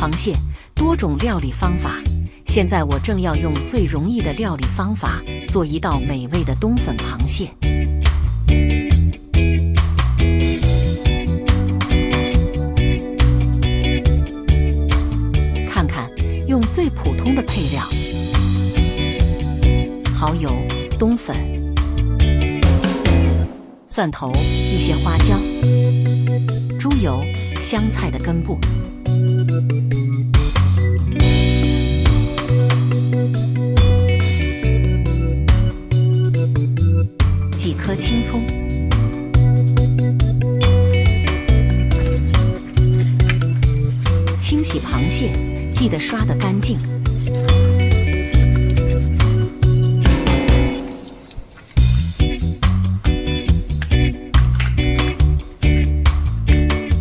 螃蟹，多种料理方法。现在我正要用最容易的料理方法做一道美味的冬粉螃蟹。看看，用最普通的配料：蚝油、冬粉、蒜头、一些花椒、猪油、香菜的根部。几颗青葱，清洗螃蟹，记得刷得干净。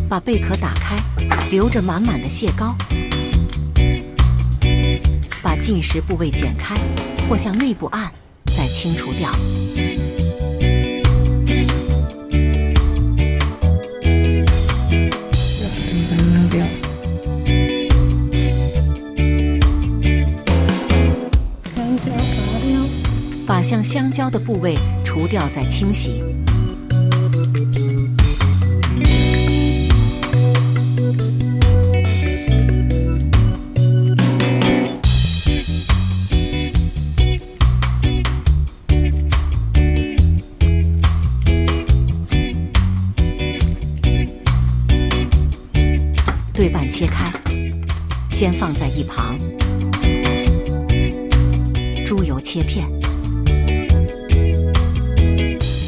把贝壳打开，留着满满的蟹膏。把进食部位剪开，或向内部按，再清除掉。把像香蕉的部位除掉，再清洗。对半切开，先放在一旁。猪油切片，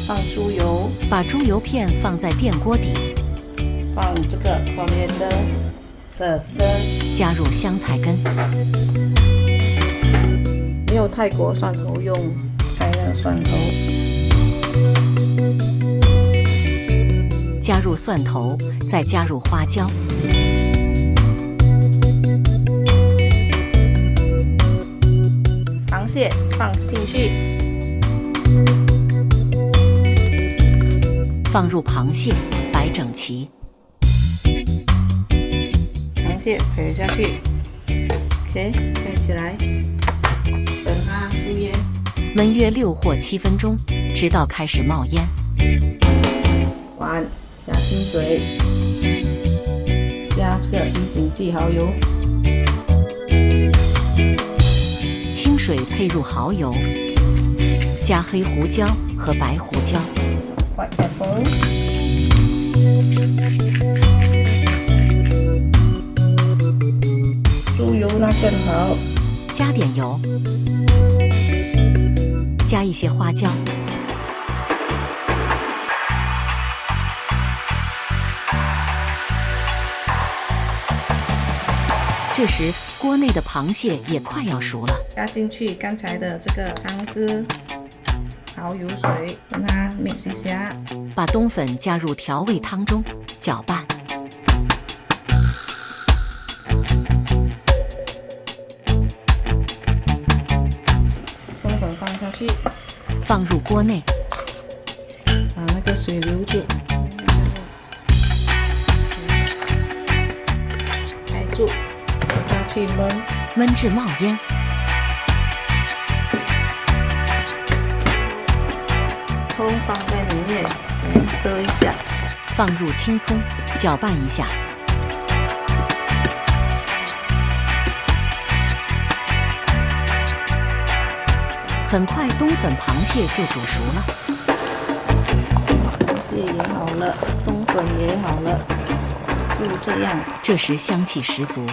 放猪油，把猪油片放在电锅底，放这个 coriander 的根，加入香菜根，没有泰国蒜头，用台湾蒜头，加入蒜头，再加入花椒。螃蟹放进去，放入螃蟹，摆整齐。螃蟹撇下去 ，OK， 盖起来，等它出烟，焖约6或7分钟，直到开始冒烟。碗下清水，加这个鱼井记蚝油。清水配入蚝油，加黑胡椒和白胡椒。White pepper， 猪油那更好。加点油，加一些花椒。这时，锅内的螃蟹也快要熟了。加进去刚才的这个汤汁、蚝油水，让它 mix 一下。把冬粉加入调味汤中，搅拌。冬粉放下去，放入锅内，把那个水留住，盖住。下去焖，焖至冒烟。葱放在里面，stir一下，放入青葱，搅拌一下。很快，冬粉螃蟹就煮熟了。螃蟹也好了，冬粉也好了，就这样。这时香气十足。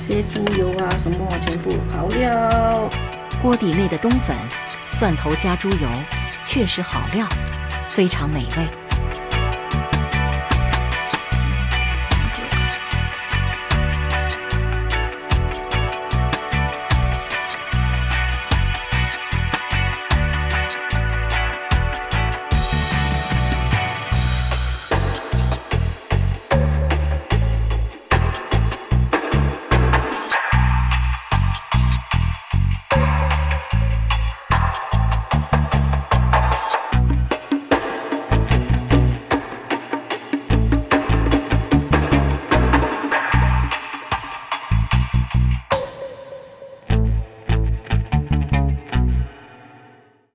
些猪油啊什么全部好料。锅底内的冬粉、蒜头加猪油，确实好料，非常美味。